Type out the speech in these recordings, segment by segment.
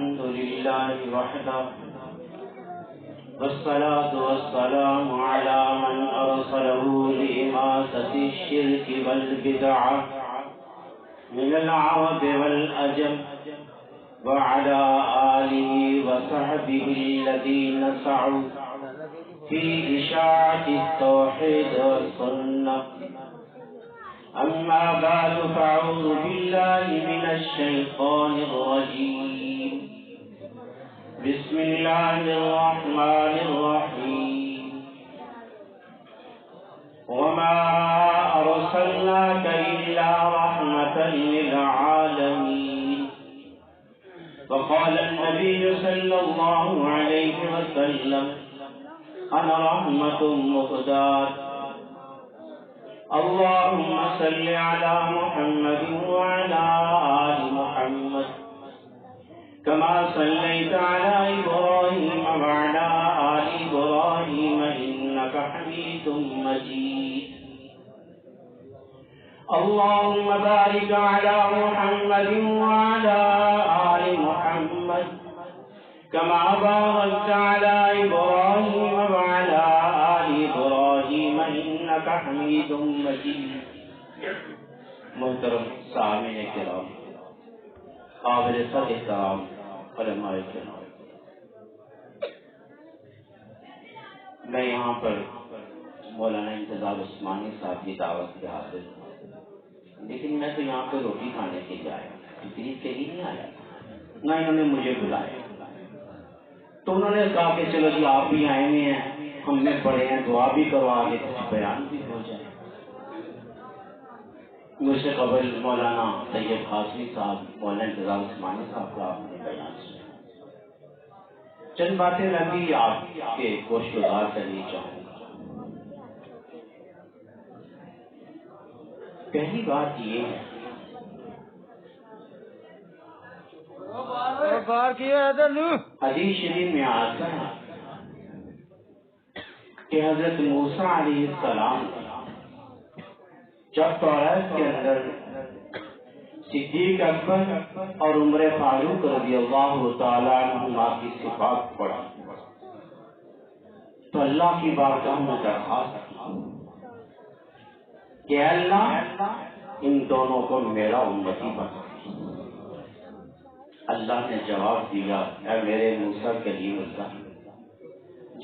الحمد لله وحده والصلاة والسلام على من أرسله لإماتة الشرك والبدعة من العرب والأجم وعلى آله وصحبه الذين سعوا في إشاعة التوحيد والسنة. أما بعد فأعوذ بالله من الشيطان الرجيم. بسم الله الرحمن الرحيم. وما أرسلناك إلا رحمة للعالمين. وقال النبي صلى الله عليه وسلم أنا رحمة مهداة. اللهم صل على محمد وعلى آل محمد كما صليت على إبراهيم وعلى آل إبراهيم إنك حميد مجيد. اللهم بارك على محمد وعلى آل محمد كما باركت على إبراهيم وعلى آل إبراهيم إنك حميد مجيد. محترم سامعین کرام، قابل صد احترام علماء کرام، میں یہاں پر مولانا انتظار عثمانی صاحب کی دعوت پہ حاضر ہوں، لیکن میں تو یہاں پہ روٹی کھانے کے لیے آیا، تقریر کے لیے نہیں آیا، نہ انہوں نے مجھے بلایا. تو انہوں نے کہا کہ چلو جی آپ بھی آئے ہوئے ہیں، ہم نے پڑھے ہیں، دعا بھی کرو، آگے کچھ بیان بھی ہو جائے. مجھ سے قبل مولانا طیب قاسمی صاحب، مولانا انتظار عثمانی صاحب کا آپ نے بیان سنا. چند باتیں میں بھی آپ کے گوش گزار کرنی چاہوں گا. پہلی بات یہ ہے حدیث شریف میں آتا ہے کہ حضرت موسیٰ علیہ السلام جب توریت کے اندر صدیق اکبر اور عمر فاروق رضی اللہ تعالیٰ عنہما کی صفات پڑھا تو اللہ کی بارگاہ میں درخواست کی کہ اللہ ان دونوں کو میرا امتی بنا. اللہ نے جواب دیا اے میرے موسیٰ کلیم اللہ،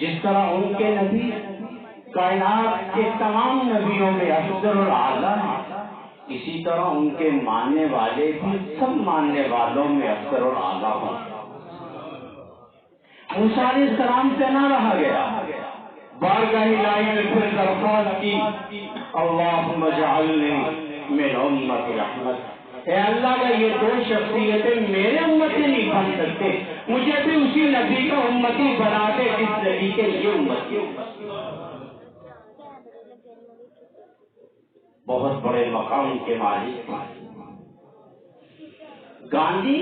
جس طرح ان کے نبی کائنات کے تمام نبیوں میں افضل اور اعلیٰ ہیں، اسی طرح ان کے ماننے والے بھی سب ماننے والوں میں افضل اور اعلیٰ ہوں. موسیٰ علیہ السلام سے نہ رہا گیا، بارگاہ الہی میں پھر درخواست کی اللہم اجعلنی من امت رحمت. اے اللہ کا یہ دو شخصیتیں میرے امتی نہیں بن سکتے، مجھے بھی اسی نبی کا امتی بنا دے جس نبی کے یہ امتی. بہت بڑے مقام کے مالک گاندھی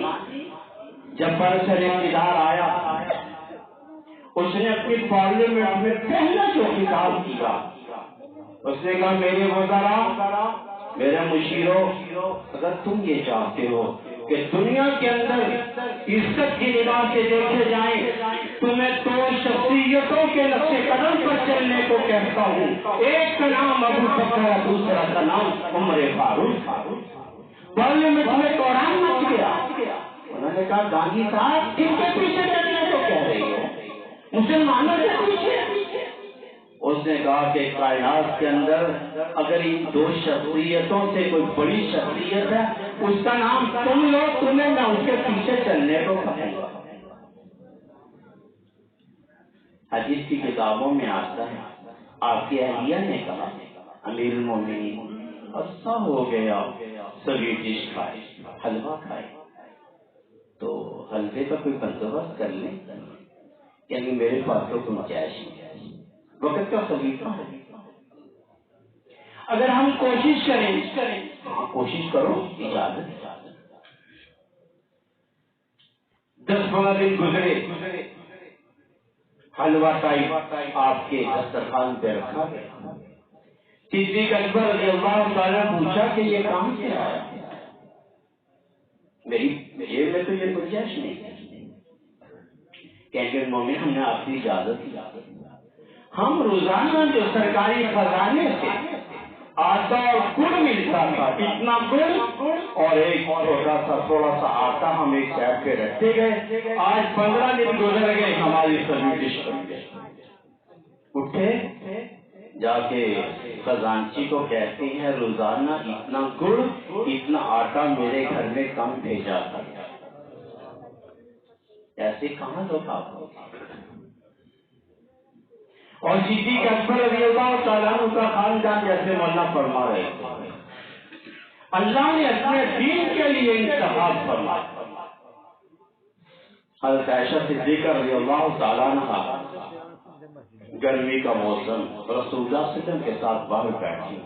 جب برسر اقتدار آیا، اس نے اپنی پارلیمنٹ میں پہلا جو خطاب کیا، اس نے کہا میرے وزراء، میرے مشیروں، اگر تم یہ چاہتے ہو کہ دنیا کے اندر عزت کی نگاہ سے دیکھے جائیں تو میں دو شخصیتوں کے نقش قدم پر چلنے کو کہتا ہوں. ایک کا نام ابو بکر ہے، دوسرا کا نام عمر فاروق. پارلیمنٹ میں قرآن مچ گیا. انہوں نے کہا گاندھی صاحب کن کے پیچھے چلنے کو کہہ رہی ہو، مسلمانوں کے پیچھے؟ اس نے کہا کہ کائنات کے اندر اگر ان دو شخصیتوں سے کوئی بڑی شخصیت ہے اس کا نام تم لو، تمہیں میں اس کے پیچھے چلنے کو کہوں گا. حدیث کی کتابوں میں آتا ہے آپ کی اہلیہ نے کہا امیر المومنین عرصہ ہو گیا سبھی ڈش کھائے، حلوہ کھائے، تو حلوے کا کوئی بندوبست کر لیں، یعنی میرے پاس تو گنجائش نہیں، وقت کا خلیفہ ہے. اگر ہم کوشش کریں، کوشش کرو، اجازت. 10-12 دن گزرے، حلوہ ٹائپ آپ کے دسترخوان پہ رکھا گیا. صدیق اکبر رضی اللہ تعالیٰ نے پوچھا کہ یہ کہاں سے آیا؟ میری جیب میں تو یہ گنجائش نہیں. کہ مومن ہم نے آپ کی اجازت دی، ہم روزانہ جو سرکاری خزانے سے آٹا اور گڑ ملتا تھا، اتنا گڑ اور ایک چھوٹا سا تھوڑا سا آٹا ہم ایک سائڈ پہ رکھتے گئے. آج 15 دن گزر گئے، ہماری سبھی ڈش بن گئے. اٹھے جا کے خزانچی کو کہتے ہیں روزانہ اتنا گڑ اتنا آٹا میرے گھر میں کم بھیجا تھا. ایسے کہاں لوگ آپ کو. اور صدیق اکبر رضی اللہ تعالیٰ عنہ کا خاندان جیسے مولانا فرما رہے تھے، اللہ نے اپنے دین کے لیے انتخاب فرمایا. حضرت عائشہ صدیقہ رضی اللہ تعالیٰ عنہ گرمی کا موسم رسول اللہ صلی اللہ علیہ وسلم کے ساتھ باہر بیٹھی،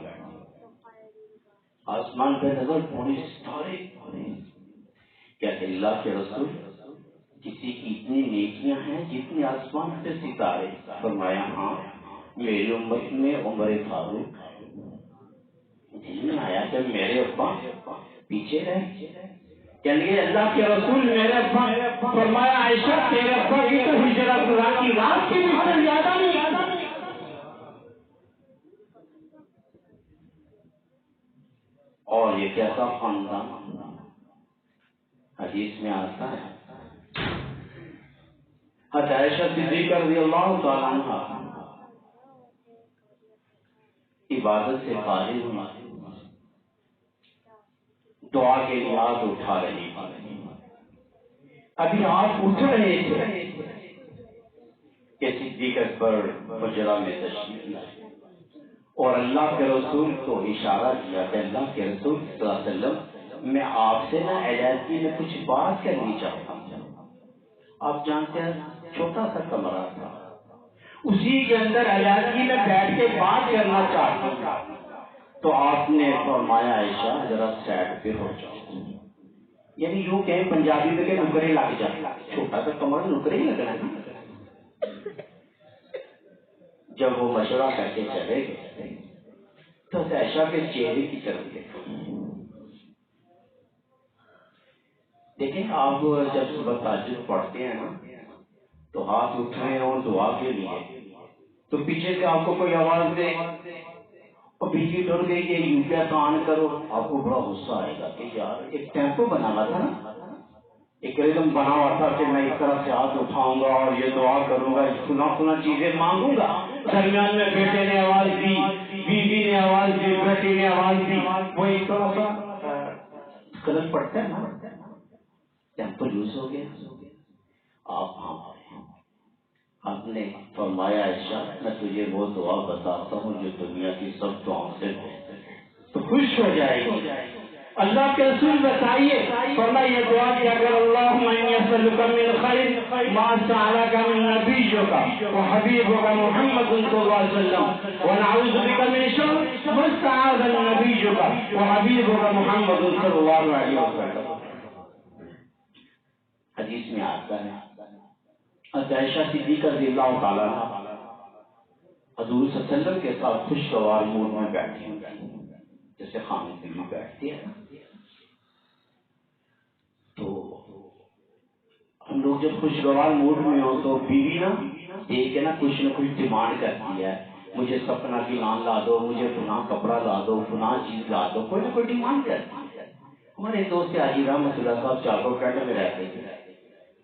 آسمان پہ نظر پڑی، ستارے کہتے اللہ کے رسول کسی کی اتنی نیکیاں ہیں جتنی آسمان پہ ستارے. فرمایا ہاں میری امت میں عمر فاروق. دل میں آیا کہ میرے ابا پیچھے رہے، کہنے لگے اللہ کے رسول میرے ابا. فرمایا عائشہ تیرے ابا کی تو ہجرت کی رات کی بھی سے زیادہ نہیں. اور یہ کیسا خاندان. حدیث میں آتا ہے حضرت عائشہ صدیقہ رضی اللہ تعالیٰ عنہ عبادت سے فارغ ہوئی، دعا کے لیے ہاتھ اٹھا رہی تھی. ابھی آپ اٹھ رہے تھے کہ صدیق اکبر حجرہ میں تشریف لائے اور اللہ کے رسول کو اشارہ کیا کہ اللہ کے رسول صلی اللہ علیہ وسلم میں آپ سے نہ علیحدگی میں کچھ بات کرنی چاہتا ہوں. آپ جانتے ہیں چھوٹا سا کمرہ تھا، اسی کے اندر علیحدگی میں بیٹھ کے بات کرنا چاہتا ہوں. تو آپ نے فرمایا عائشہ ذرا سائڈ پہ ہو جاؤ. یعنی یوں کہیں پنجابی میں کہ نکرے لگ جائے، چھوٹا سا کمرہ نکرے ہی لگنا ہے. جب وہ مشورہ کر کے چلے گئے تو عائشہ کے چہرے کی طرف دیکھا. دیکھیں آپ جب صبح تہجد پڑھتے ہیں نا تو ہاتھ اٹھ رہے ہیں اور دعا کے لیے، تو پیچھے سے آپ کو کوئی آواز دے اور بجلی ڈر گئی کہ یوپیا تو آن کرو، آپ کو بڑا غصہ آئے گا کہ یار ایک ٹیمپو بنا ہوا تھا نا، ایک ریدم بنا ہوا تھا کہ میں اس طرح سے ہاتھ اٹھاؤں گا اور یہ دعا کروں گا، سنا چیزیں مانگوں گا. درمیان میں بیٹے نے آواز دی، بیوی نے آواز دی، بیٹی نے آواز دی، وہ ایک طرح سا غلط پڑتا ہے نا، ٹیمپو یوز ہو گیا. آپ نے فرمایا عائشہ میں تجھے وہ دعا بتاتا ہوں جو دنیا کی سب دعاؤں سے تو خوش ہو جائے گی. اللہ کے رسول بتائیے، فرمایا یہ دعا کیا کر اللہم انی اسألک من خیر ما سألک من نبیک و حبیبک محمد صلی اللہ علیہ وسلم و نعوذ بک من شر ما استعاذ نبیک و حبیبک محمد صلی اللہ علیہ وسلم. حدیث میں آتا ہے حضرت عائشہ صدیقہ رضی اللہ تعالیٰ عنہ حضور صلی اللہ علیہ وسلم کے ساتھ خوشگوار موڈ میں بیٹھی ہوئی جیسے خانے دلی بیٹھتی ہے. تو ہم لوگ جب خوشگوار موڈ میں ہو تو بیوی نا دیکھ کے نا کچھ ڈیمانڈ کرتی ہے، مجھے سپنا کی لان لا دو، مجھے فلاں کپڑا لا دو، فلاں چیز لا دو، کوئی نہ کوئی ڈیمانڈ کرتی ہے. ہمارے دوست حاجی رحمت اللہ صاحب چاکو کینٹ میں رہتے تھے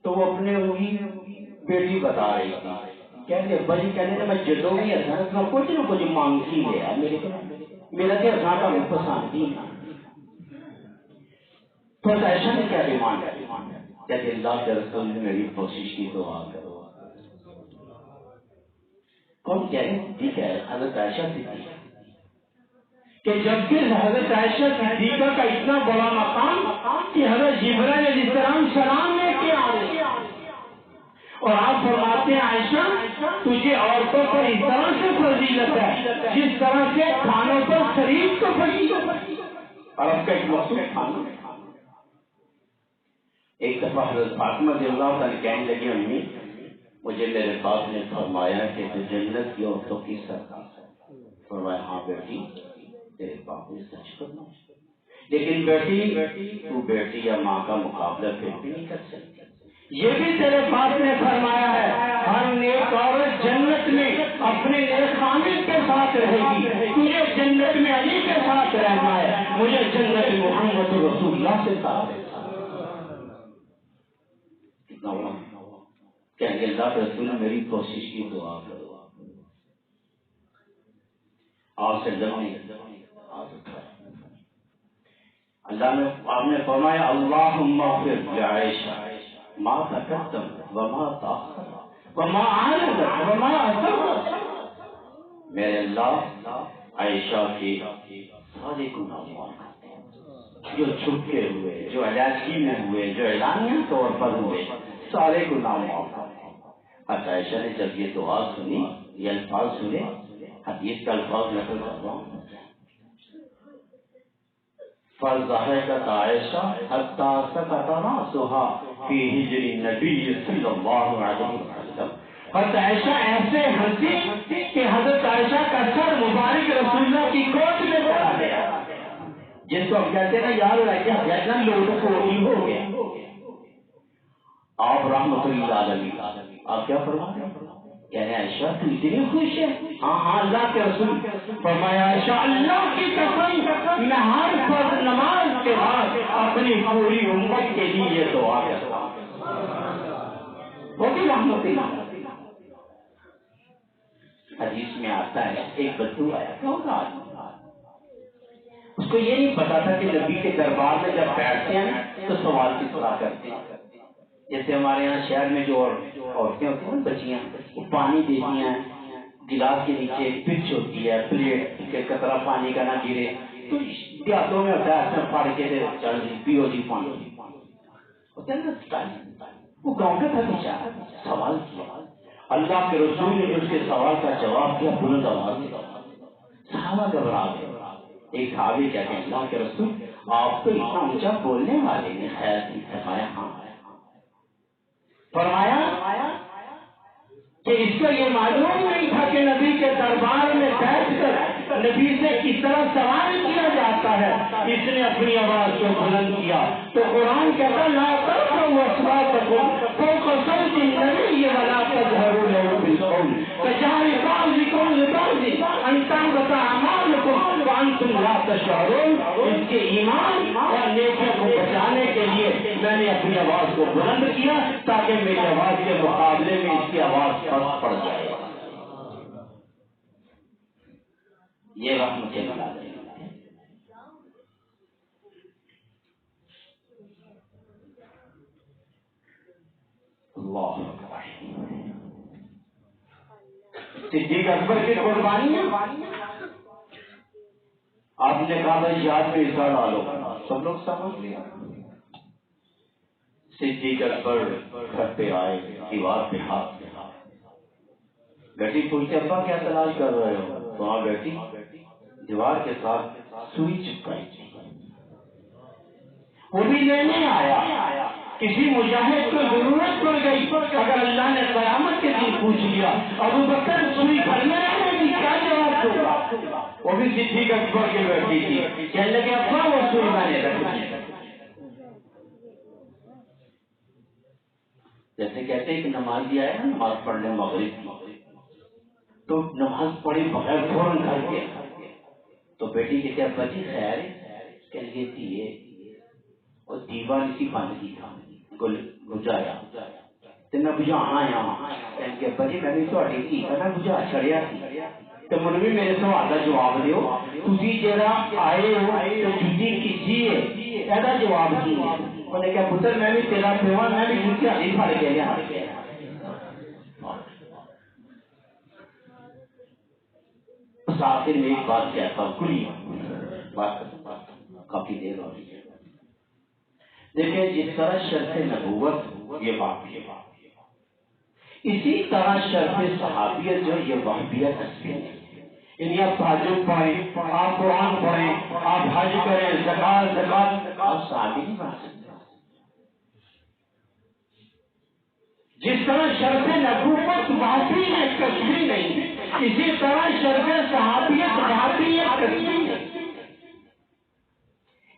تو وہ اپنے وہی بیٹی بتا رہی تھی، کہتے ابا جی کہنے میں جدو بھی ہسا کچھ نہ کچھ مانگتی ہے میرا کہ ہسا کا پسند ہی نہ. تو عائشہ نے کیا ڈیمانڈ ہے؟ کہتے اللہ کے رسول نے میری کوشش کی دعا کرو. کون کہہ رہے ٹھیک ہے حضرت عائشہ صدیقہ کہ جب کہ حضرت عائشہ صدیقہ کا اتنا بڑا مقام کہ حضرت جبرائیل علیہ السلام سلام لے کے آ رہے اور آپ فرماتے ہیں عائشہ تجھے عورتوں پر اس طرح سے فضیلت ہے جس طرح سے کھانوں پر شریف کو فضیلت ہے. اور اب کا ایک مخصوص کھانا. ایک دفعہ حضرت فاطمہ رضی اللہ تعالیٰ کہنے لگی امی مجھے میرے باپ نے فرمایا کہ تو جنت کی عورتوں کی سردار ہے. فرمایا ہاں بیٹی تیرے باپ نے سچ کرنا، لیکن بیٹی تو بیٹی یا ماں کا مقابلہ پھر بھی نہیں کر سکتی. یہ بھی تیرے پاس نے فرمایا ہے ہر نیک عورت جنت میں اپنے نیک خامد کے ساتھ رہے گی، تجھے جنت میں علی کے ساتھ رہنا ہے، مجھے جنت محمد رسول اللہ سے ساتھ رہنا ہے۔ کتنا ہوا کہیں گے اللہ کے رسول نے میری کوشش کی دعا کرو، آپ سے جمعی اللہ نے آپ نے فرمایا اللہم اغفر لعائشہ ما تقدم وما تاخر وما اعلنت وما اسرت، میرے اللہ عائشہ کی سارے گناہ معاف کر دے، جو چھپے ہوئے، جو علیحدگی میں ہوئے، جو اعلانیہ طور پر ہوئے، سارے گناہ معاف کر دے۔ عائشہ نے جب یہ دعا سنی، یہ الفاظ سنے، حدیث کا الفاظ نقل کرتا ہوں، فضحكت عائشہ حتى سقط رأسها في حجر النبي صلی اللہ علیہ وسلم، حضرت عائشہ ایسے ہنسی کہ حضرت عائشہ کا سر مبارک رسول اللہ کی گود میں چلا گیا، جس کو ہم کہتے ہیں نا یار اتنا لوگ کوئی ہو گیا۔ آپ رحمت اللہ علیہ آپ کیا فرماتے ہیں؟ یعنی عائشہ تو اتنی خوش ہے؟ ہاں اللہ کے رسول فرمایا عائشہ اللہ کی قسم میں ہر فرض نماز کے بعد اپنی پوری امت کے لیے یہ دعا کرتا ہوں، وہ بھی رحمت اللہ۔ حدیث میں آتا ہے ایک بدو آیا تھا، اس کو یہ نہیں پتا تھا کہ نبی کے دربار میں جب بیٹھتے ہیں تو سوال کس طرح کرتے ہیں۔ جیسے ہمارے یہاں شہر میں جو عورتیں ہوتی ہیں بچیاں، وہ پانی دیتی ہیں، گلاس کے نیچے پچ ہوتی ہے، پلیٹ کے قطرہ پانی کا نہ گرے، تو دیہاتوں میں ہوتا ہے پڑھ کے چل جی پیو جی پانی ہوتا ہے نا۔ وہ گاؤں کا تھا بیچارہ، سوال کیا، اللہ کے رسول نے اس کے سوال کا جواب دیا بلند آواز سے، صحابہ گھبرا گئے۔ ایک صحابی کہتے ہیں اللہ کے رسول آپ تو اتنا اونچا بولنے والے نے، خیر فرمایا ہاں، فرمایا کہ اس کو یہ معلوم نہیں تھا کہ نبی کے دربار میں بیٹھ کر نبی سے کس طرح سوال کیا جاتا ہے، اس نے اپنی آواز کو بلند کیا تو قرآن کہتا لا ترفعوا اصواتکم فوق صوت النبی ولا تجهروا له بالقول كجهر بعضكم لبعض ان تحبط اعمالكم وانتم لا تشعرون۔ اس کے ایمان اور نیکیوں کو بچانے کے لیے میں نے اپنی آواز کو بلند کیا تاکہ میری آواز کے مقابلے میں اس کی آواز فرق پڑ جائے۔ یہ رحمت اللہ علیہ۔ اللہ صدیق اکبر کی قربانی، آپ نے کہا بھائی یاد میں حصہ ڈالو، سب لوگ سمجھ لیا۔ صدیق اکبر گھر پہ آئے، دیوار پہ ہاتھ لگا، بیٹی پوچھتے ابا کیا تلاش کر رہے ہو؟ وہاں بیٹی دیوار کے ساتھ سوئی چپکائی تھی، وہ بھی لینے آیا، کسی مجاہد کو ضرورت پڑ گئی، اگر اللہ نے قیامت کے دن پوچھ لیا ابو بکر سوئی گھر میں رہنے کی کیا جواب دوں؟ وہ بھی صدیق اکبر کی بیٹی تھی، کہنے لگے ابا وہ سوئی میں نے رکھی۔ جیسے کہتے ہیں کہ نمازی آئے نا نماز پڑھنے مغرب تو نماز پڑھی بغیر فوراً گھر گیا، تو بیٹی کہتے ابا جی خیر کہہ لیے تھی اور دیوار اسی بند کی تھا بجایا تو میں بجھانا آیا کہ ابا جی میں بھی تھوڑی تھی میں بجھا چھڑیا تھی تو مجھے بھی میرے سوال کا جواب دیو، تسی جڑا آئے ہو تو جُتی کسی ہے ایسا جواب کی ہے؟ انہوں نے کہا پتر میں بھی تیرا پیوا، میں بھی جُتی ہاتھی پھڑ کے لیا۔ آخر میں ایک بات کہتا ہوں، کلی بات کافی دیر ہو رہی ہے۔ دیکھیں جس طرح شرف نبوت یہ واقعی اسی طرح شرف صحابیت جو یہ وحبیت اصلی ہے، یعنی آپ تہجد پڑھیں، آپ قرآن پڑھیں، آپ حج کریں، زکات آپ صحابی نہیں بن سکتے۔ جس طرح شرف نبوت وحبی ہے کسبی نہیں، اسی طرح شرف صحابیت وحبی ہے کسبی نہیں۔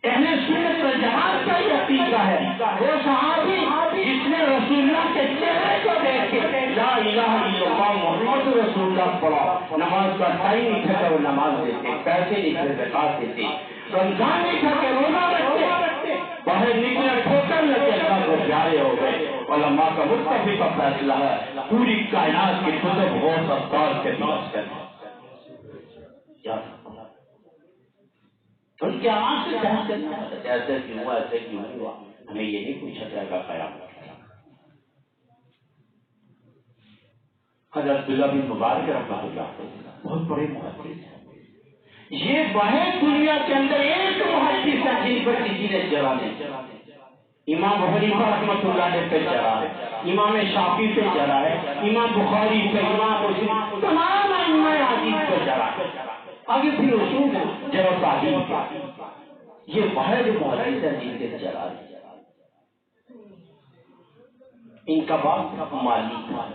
اہل سنت والجماعت کا یہ عقیدہ ہے، وہ صحابی جس نے رسول اللہ کے چہرے کو دیکھ کے لا الہ الا اللہ محمد رسول اللہ پڑھا، نماز کا ٹائم نہیں تھا کہ وہ نماز دیتے، پیسے نہیں تھے زکات دیتے، رمضان نہیں تھا کہ روزہ رکھتے، باہر نکلے ٹھوکر لگے اللہ کو پیارے ہو گئے۔ علماء کا متفق فیصلہ ہے پوری کائنات کی کتب غوث اخبار کے پاس کرنا ان کی آواز سے بحث کرنا ایسے کیوں ہوا، ایسے کیوں ہوا، ہمیں یہ نہیں پوچھا جائے گا قیامت۔ حضرت عبداللہ بن مبارک رحمۃ اللہ علیہ بہت بڑے محدث ہیں، یہ واحد دنیا کے اندر ایک محدث ہے جن پر کسی نے جرا نہیں۔ امام حنیفہ رحمۃ اللہ علیہ پہ جرا ہے، امام شافعی پہ جرا ہے، امام بخاری پہ، امام مسلم، تمام ائمہ حدیث پہ جرا ہے۔ آگے پھر اصول ہے جرا تعظیم کا، یہ واحد محدث ہے جن کے جرا ہے۔ ان کا باپ مالی تھا،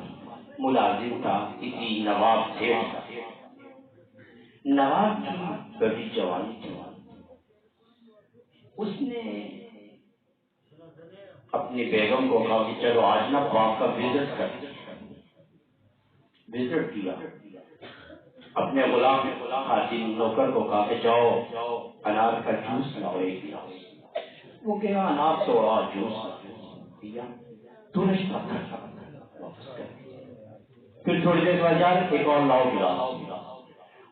ملازم تھا کسی نواب سیٹھ کا۔ نواب کی بڑی جوانی تھی، اس نے اپنی بیگم کو کہا کہ چلو آج نا باپ کا وزٹ کرتے ہیں۔ وزٹ کیا، اپنے غلام خادم نوکر کو کہا کہ جاؤ انار کا جوس لاؤ ایک گلاس۔ وہ گیا انار توڑا، جوس پیا، ترنت واپس کر دیا۔ پھر تھوڑی دیر بعد جا ایک اور لاؤ گلاس،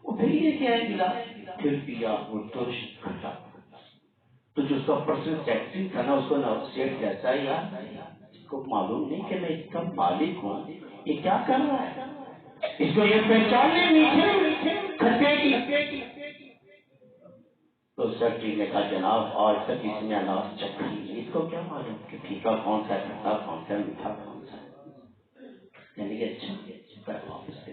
وہ پھر یہ کیا ہے گلاس، پھر پیا، وہ ترنت کھٹا۔ تو جو 100% ٹیکسی تھا نا، اس کو سیٹ کہتا ہے یار اس کو معلوم نہیں کہ میں اس کا مالک ہوں، یہ کیا کر رہا ہے، اس کو یہ پہچاننے میٹھے کھٹے کی۔ تو سیکرٹری نے کہا جناب آج تک اس نے انار چکھا نہیں، اس کو کیا معلوم کہ پھیکا کون سا ہے، کھٹا کون سا ہے، میٹھا کون سا ہے۔ یعنی کہ اچھا واپس دے۔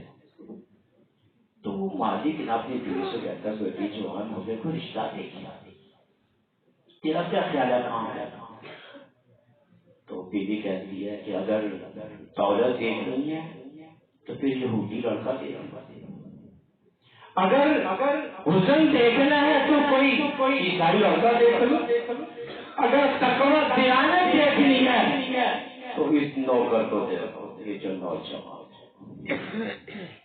تو وہ مالک نے اپنی بیوی سے کہتا ہے بیٹی جوان ہو گئے، کوئی رشتہ دیکھا، تیرا کیا خیال ہے کہاں ہے؟ تو بیوی کہتی ہے کہ اگر دولت دیکھنی ہے تو پھر یہودی لڑکا دیکھنا، اگر حسن دیکھنا ہے تو کوئی عیسائی لڑکا دیکھ لو، اگر تقویٰ دیانت دیکھنی ہے تو اس نوکر کو دیکھو، یہ جو نوجوان۔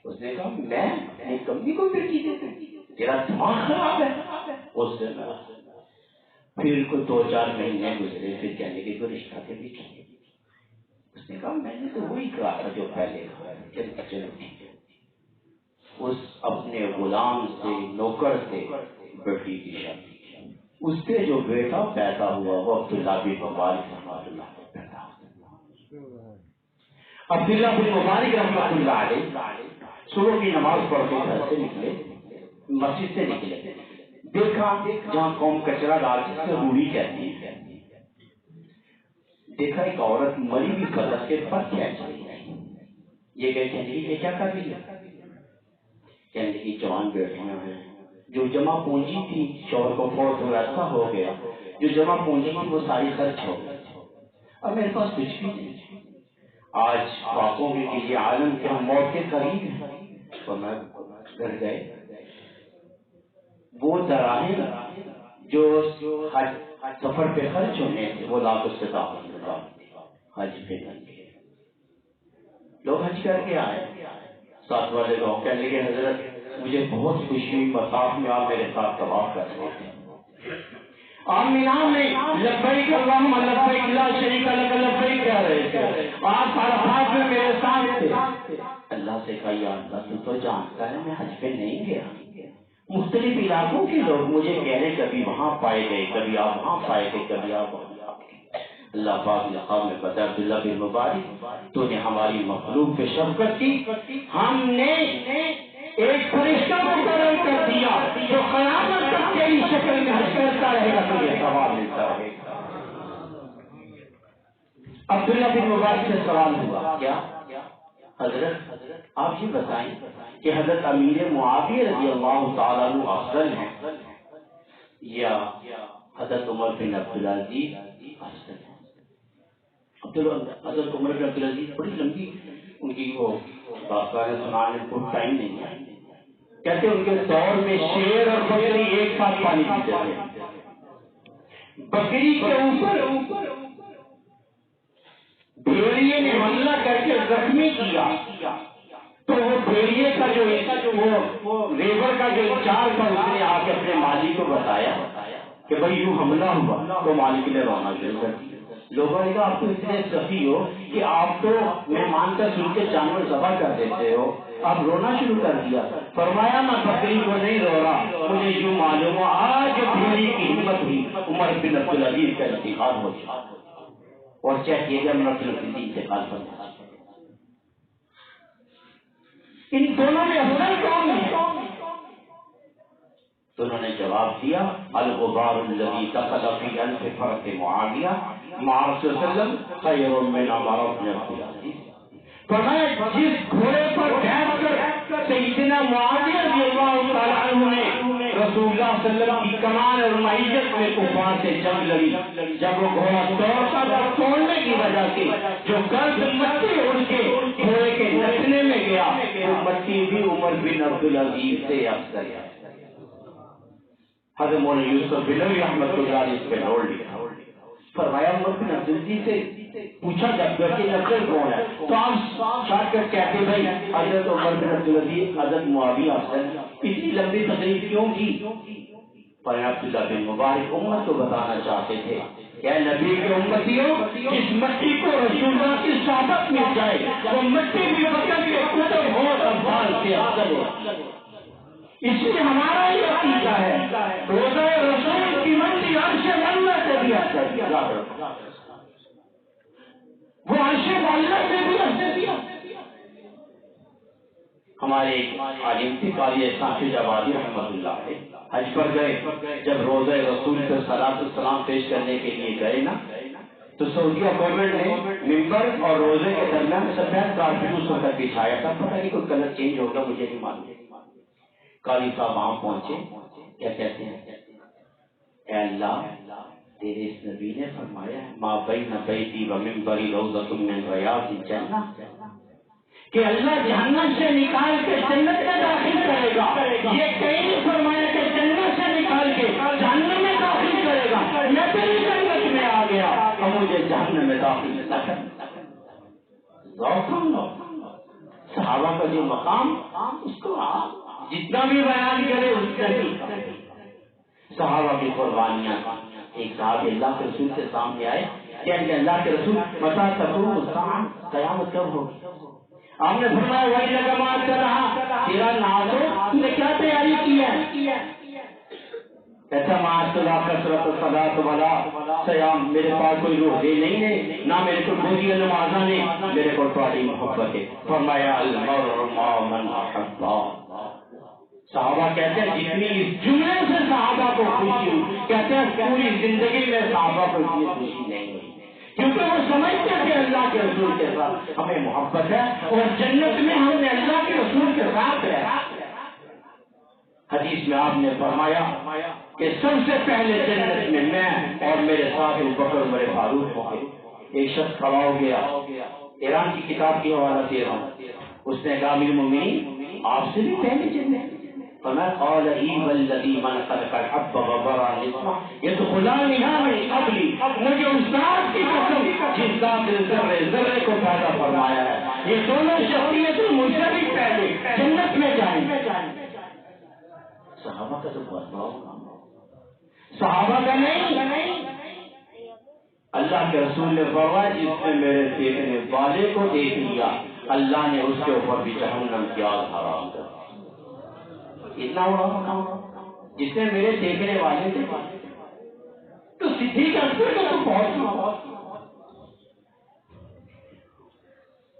اس نے کہا میں نکمی کو بیٹی دیتا، تیرا دماغ خراب ہے۔ اس سے میں پھر کو 2-4 مہینے گزرے، پھر کہنے کے کوئی رشتہ کے بھی کیا۔ اس نے کہا میں نے تو وہی کہا تھا جو پہلے کہا، چلو ٹھیک ہے۔ اس اپنے غلام سے، نوکر سے بیٹی کی شادی کی، اس سے جو بیٹا پیدا ہوا وہ عبداللہ بن مبارک رحمۃ اللہ علیہ پیدا ہوا۔ عبداللہ بن مبارک رحمۃ اللہ علیہ صبح کی نماز پڑھ کے گھر سے نکلے، مسجد سے نکلے، دیکھا جہاں قوم کچرا ڈالتی ہے روڑی کہتی ہے، دیکھا ایک عورت مری ہوئی قدر کے پر کھینچ رہی ہے۔ یہ کہتے ہیں یہ کیا کر رہی ہے؟ کہنے کی جوان بیٹیاں ہیں، جو جمع پونجی تھی شوہر کو فوت ہوا ایسا ہو گیا، جو جمع پونجی تھی وہ ساری خرچ ہو گئی، اب میرے پاس کچھ بھی نہیں۔ آج واقعوں کے لیے عالم کے ہم موت کے قریب ہیں، تو میں گھر گئے، وہ دراہم جو سفر پہ خرچ ہونے تھے وہ لاکھ سے داخل حج پہ گئے، لوگ حج کر کے آئے، ساتھ والے لوگ کہنے لگے حضرت مجھے بہت خوشی ہوئی مطاف میں آپ میرے ساتھ طواف کر رہے تھے، آپ مینا میں لبیک اللہم لبیک لا شریک لک لبیک کہہ رہے تھے، آپ عرفات میں میرے ساتھ تھے۔ اللہ سے کہا یا اللہ تو جانتا ہے میں حج پہ نہیں گیا، مختلف علاقوں کے لوگ مجھے کہہ رہے کبھی وہاں پائے گئے، کبھی آپ وہاں پائے گئے، کبھی آپ وہاں۔ اللہ پاک لقب میں بتا عبداللہ بن مبارک تو نے ہماری مخلوق پہ شفقت کی، ہم نے ایک فرشتہ مقرر کر دیا جو قیامت تک تیری شکل میں حج کرتا رہے گا، تجھے ثواب ملتا رہے گا۔ عبداللہ بن مبارک سے سوال ہوا کیا حضرت آپ یہ بتائیں کہ حضرت امیر معاویہ رضی اللہ تعالیٰ عنہ افضل ہیں یا حضرت عمر بن عبدالعزیز افضل ہیں؟ حضرت عمر بن عبدالعزیز بڑی لمبی ان کی وہ داستانیں سنانے کو ٹائم نہیں ہے، کہتے ان کے دور میں شیر اور بکری ایک ساتھ پانی پیتے تھے، بکری کے اوپر بھیڑیے نے حملہ کر کے زخمی کیا تو وہ بھیڑیے کا جو ریور کا جو انچارج تھا اس نے آ کے اپنے مالک کو بتایا کہ بھائی یوں حملہ ہوا، تو مالک نے رونا شروع کر دیا۔ لوگوں نے کہا آپ تو اتنے سخی ہو کہ آپ تو مہمان کا سن کے جانور ذبح کر دیتے ہو، آپ رونا شروع کر دیا۔ فرمایا میں بکری کو نہیں رو رہا، مجھے یوں معلوم ہوا آج بھیڑی کی ہمت ہوئی عمر بن عبدالعزیز کا انتقال ہو گیا اور چیک کیا گیا عمر بن عبدالعزیز انتقال ہو گیا۔ ان دونوں میں افضل کون ہے؟ تو انہوں نے جواب دیا الغبار الذی دخل فی انف فرق معاویہ مع رسول صلی اللہ علیہ وسلم خیر من عمر بن عبدالعزیز۔ فرمایا جس گھوڑے پر بیٹھ کر سیدنا معاویہ رضی اللہ تعالیٰ عنہ نے رسول اللہ صلی اللہ علیہ وسلم کی کمان اور معیت میں کفار سے جنگ لڑی، جب وہ گھوڑا دوڑتا تھا توڑنے کی وجہ سے جو گرد مٹی اڑ کے گھوڑے کے نچنے میں گیا وہ مٹی بھی عمر بن عبدالعزیز سے افضل ہے۔ حضرت مولانا یوسف بنوی رحمۃ اللہ علیہ اس پہ لوڑ لیا۔ فرمایا عمر بن عبدالعزیز سے پوچھا جب گھر کی نسل کون ہے تو آپ شاٹ کر کہتے بھائی حضرت عمر بن عبدالعزیز حضرت معاویہ افضل، اتنی لمبی تقریر کیوں کی؟ فرمایا عبداللہ بن مبارک امت کو بتانا چاہتے تھے کہ نبی کے امتیوں جس مٹی کو رسول اللہ کی صحبت مل جائے وہ مٹی بھی وقت کے کتب ہو افضل سے افضل ہے۔ اس لیے ہمارا یہ عقیدہ ہے روزہ رسول کی منزل عرش اللہ سے بھی افضل، وہ عرش اللہ سے بھی افضل۔ ہمارے عالم تھے قاضی احسان جوادی رحمۃ اللہ علیہ حج پر گئے، جب روزہ رسول سے صلاۃ السلام پیش کرنے کے لیے گئے نا تو سعودیہ گورنمنٹ نے ممبر اور روزے کے درمیان سفید کارپیٹ اس وقت بچھایا تھا، پتہ نہیں کوئی کلر چینج ہوگا مجھے نہیں معلوم۔ قاضی صاحب وہاں پہنچے، کیا کہتے ہیں اے اللہ تیرے اس نبی نے فرمایا ما بین بیتی و منبری روضۃ من ریاض الجنہ کہ اللہ جہنم سے نکال کے جنت میں داخل کرے گا، یہ کہیں نہیں فرمایا کہ جنت سے نکال کے جہنم میں داخل کرے گا۔ میں تیری جنت میں آ گیا اور مجھے جہنم میں داخل نہ کرنا۔ صحابہ کا جو مقام اس کو جتنا بھی بیان کرے اس کا نہیں۔ صحابہ کی قربانیاں، ایک صحابی اللہ کے رسول کے سامنے آئے کہ اللہ کے رسول متى تقوم الساعة قیامت کب ہوگی؟ آپ نے فرمایا وہی جگہ بات کر رہا تیرا ناز ہو، تم نے کیا تیاری کی ہے؟ کہتا معاشرہ کثرت الصلاۃ ولا صیام، میرے پاس کوئی روزے نہیں ہے نہ میرے کو روزی نمازاں نے، میرے کو تمہاری محبت ہے۔ فرمایا المرء مع من احب۔ صحابہ کہتے ہیں جتنی اس جملے سے صحابہ کو خوشی ہوئی، کہتے ہیں پوری زندگی میں صحابہ کو اتنی خوشی نہیں ہوئی، کیونکہ وہ سمجھتے تھے اللہ کے رسول کے ساتھ ہمیں محبت ہے اور جنت میں ہم نے اللہ کے رسول کے ساتھ ہے۔ حدیث میں آپ نے فرمایا کہ سب سے پہلے جنت میں میں اور میرے ساتھ ابوبکر عمر فاروق ہوں گے۔ ایک شخص کھڑا ہو گیا، ایران کی کتاب کی حوالہ دے رہا ہوں، اس نے کہا امیر المومنین آپ سے بھی پہلے جنت فما قال ای والذی من خلق الحب وبرا الاسم يدخلانها من قبلی، مجھے استاد کی قسم جس ذات نے ذرے ذرے کو پیدا فرمایا ہے یہ دونوں شخصیتیں مجھ سے بھی پہلے جنت میں جائیں۔ صحابہ کا تو بہت بڑا کام، صحابہ کا نہیں، اللہ کے رسول نے فرمایا جس نے میرے دیکھنے والے کو دیکھ لیا اللہ نے اس کے اوپر بھی جہنم کی آگ حرام کر دی۔ اتنا بڑا کام جس نے میرے دیکھنے والے تھے تو صدیق اکبر کا تو بہت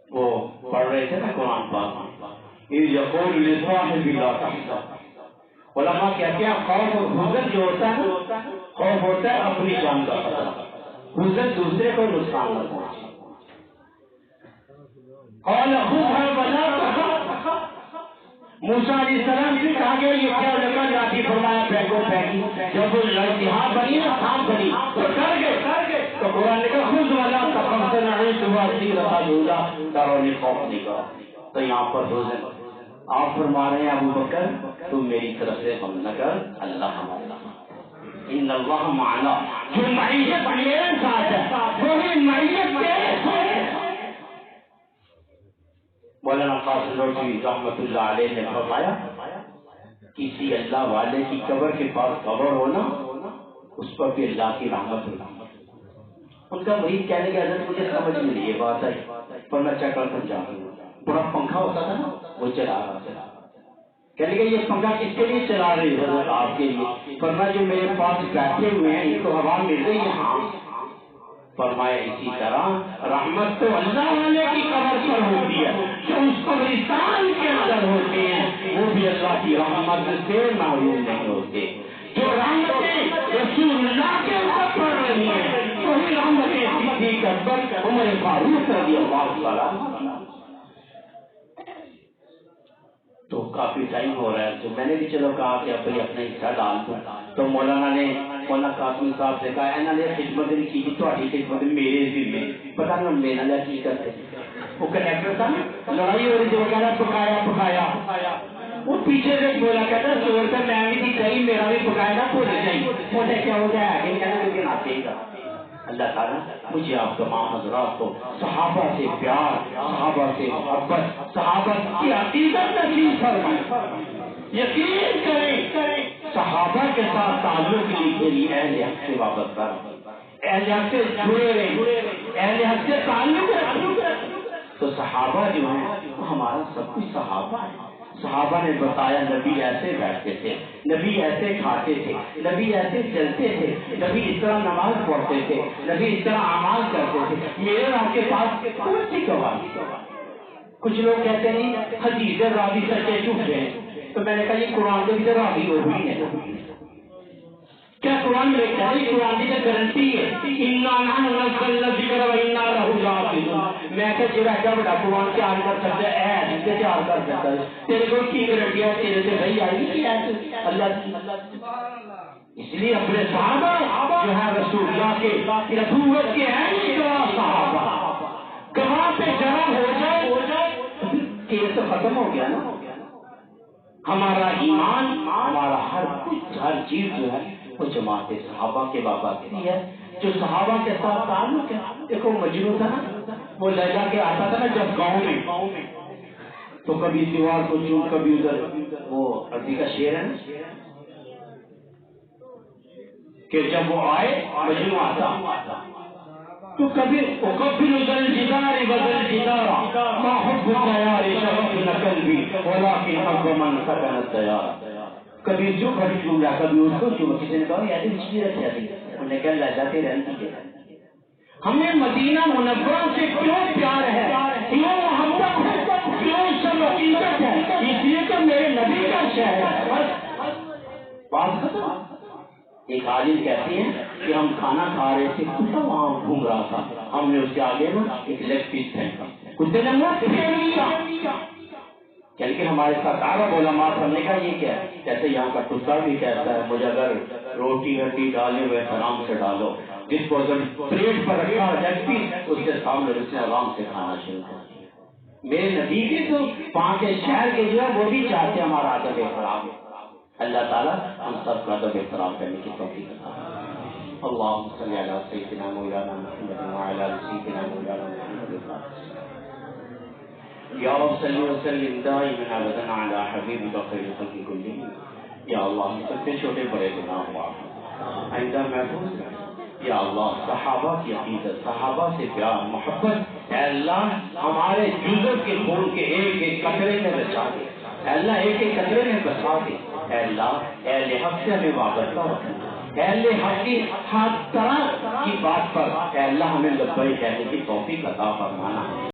وہ پڑھ رہے تھے نا قرآن پاک یقول لصاحب لا تحزن، علماء کہتے ہیں خوف اور حزن جو ہوتا ہے خوف ہوتا ہے اپنی جان کا خطرہ، حزن دوسرے کو نقصان نہ پہنچے۔ قال خذها ولا تخف، موسیٰ علیہ السلام سے کہا گیا یہ کیا لگا جاتی، فرمایا پھینکو پھینکی، جب وہ لڑکیاں بنی نا سانپ بنی تو ڈر گئے تو قرآن نے کہا خذ ولا تخف سنعيش وسيرة الأولى، ڈرو نہیں خوف نہیں کرو۔ تو یہاں پر حزن آپ فرما رہے ہیں ابو بکر تم میری طرف سے غم نہ کر، اللہ ہمارے ساتھ، ان اللہ معنا، جو معیت میرے ساتھ ہے وہی معیت تیرے ساتھ ہے۔ مولانا قاسم نورسی رحمۃ اللہ علیہ نے فرمایا کسی اللہ والے کی قبر کے پاس قبر ہونا اس پر بھی اللہ کی رحمت ہونا. ان کا مرید کہنے کے حضرت مجھے سمجھ میں نہیں یہ بات آئی پر میں چکر سمجھا پورا پنکھا ہوتا تھا نا وہ چلا رہا کہنے کہ یہ پنکھا کس کے لیے چلا رہی ہے حضرت آپ کے لیے. فرمایا جو میرے پاس بیٹھے ہوئے ہیں ان کو ہوا مل رہی ہے. ہاں. فرمایا اسی طرح رحمت تو اللہ والے کی قبر پر ہوتی ہے جو اس قبرستان کے اندر ہوتے ہیں وہ بھی اللہ کی رحمت سے محروم نہیں ہوتے. جو رحمتیں رسول اللہ کے اوپر پڑ رہی ہیں وہی رحمتیں صدیق اکبر عمر فاروق رضی اللہ تعالیٰ. تو کافی ٹائم ہو رہا ہے تو میں نے بھی چلو کہا کہ اب اپنا حصہ ڈال دوں. تو مولانا قاسم صاحب سے کہا انہوں نے خدمت نہیں کی تھوڑی خدمت میرے ذمے پتا نہیں میرا لیا کی کرتے وہ کنیکٹر تھا لڑائی ہو رہی تھی وہ کہہ رہا پکایا وہ پیچھے سے بولا کہتا زور پہ میں بھی کہیں میرا بھی پکایا نا بھول جائیں مجھے کیا ہو جائے آگے کہنا لیکن آتے ہی گا. اللہ تعالیٰ مجھے آپ تمام حضرات کو صحابہ سے پیار صحابہ سے محبت صحابہ کی عقیدت نصیب فرمائے. یقین کریں صحابہ کے ساتھ تعلق کے لیے اہل حق سے وابستہ اہل حق سے جڑے رہے اہل حق سے تعلق رکھیں. تو صحابہ جو ہیں وہ ہمارا سب کچھ صحابہ ہے. صحابہ نے بتایا نبی ایسے بیٹھتے تھے نبی ایسے کھاتے تھے نبی ایسے چلتے تھے نبی اس طرح نماز پڑھتے تھے نبی اس طرح اعمال کرتے تھے. میرے آپ کے پاس کون سی گواہی. کچھ لوگ کہتے ہیں حدیث راوی سچے جھوٹے ہیں تو میں نے کہا یہ قرآن کے بھی تو راوی ہو ہوئی ہے کیا قرآن میں لکھا ہے قرآن کی تو گارنٹی ہے میں کہ جڑا کیا بڑا قرآن تیار کر سکتا ہے حدیث تیار کر سکتا ہے تیرے کو کی گارنٹی ہے تیرے سے صحیح آئی کی ہے اللہ کی. اس لیے اپنے صحابہ جو ہے رسول اللہ کے نبوت کے ہیں صحابہ گواہ پہ جرم ہو جائے کیس تو ختم ہو گیا نا. ہمارا ایمان ہمارا ہر کچھ ہر چیز جو ہے وہ جماعت صحابہ کے بابا کی ہے جو صحابہ کے ساتھ تعلق ہے. دیکھو مجنون تھا نا وہ لہجہ کے آتا تھا نا جب گاؤں میں تو کبھی دیوار کو چون کبھی ادھر وہ عربی کا شعر ہے نا کہ جب وہ آئے مجنون آتا تو کبھی اکبر ادھر جدار بدل جدارا ما حب تیار شرف نقل بھی ولکن حب من سکن تیار. کبھی جو کبھی چونگا کبھی اس کو چونگا کسی نے کہا یادی مچھلی رکھا دی انہوں نے کہا لہجاتے رہتی ہے. ہمیں مدینہ منورہ سے کیوں پیار ہے کیوں محبت ہے کیوں سب عقیدت ہے اس لیے کہ میرے نبی کا شہر ہے. بات ختم. ایک عالم کہتے ہیں کہ ہم کھانا کھا رہے تھے کتا وہاں گھوم رہا تھا ہم نے اس کے آگے نا ایک لیگ پیس پھینکا کتے نے منہ کہ ہمارے ساتھ آگا بولا ماں ہم نے کہا یہ کیا ہے کہتے یہاں کا کتا بھی کہتا ہے مجھے اگر روٹی ہڈی ڈالے ہوئے آرام سے ڈالو جس کو اگر پلیٹ پر رکھا لیگ پیس اس کے سامنے اس نے آرام سے کھانا شروع کر دیا. میرے نبی کے تو وہاں کے شہر کے جو ہے وہ بھی چاہتے ہمارا ادب احترام. اللہ تعالیٰ ہم سب کا ادب احترام کرنے کی توفیق عطا فرمائے. اللہم صلی علی سیدنا مولانا محمد وعلی آل سیدنا مولانا محمد. یا رب صلی وسلم دائما ابدا علی حبیبک خیر الخلق کلہم. یا اللہ ہم سب سے چھوٹے بڑے گناہ معاف آئندہ محفوظ رکھ. یا اللہ صحابہ کی عقیدت صحابہ سے پیار محبت اے اللہ ہمارے جزو کے خون کے ایک ایک قطرے میں بچا دے. اے اللہ ایک ایک قطرے میں بچا دے. اے اللہ اہل حق سے ہمیں وابستہ رکھنا. اہل حق کی ہر طرح کی بات پر اے اللہ ہمیں لبیک کہنے کی توفیق عطا فرمانا.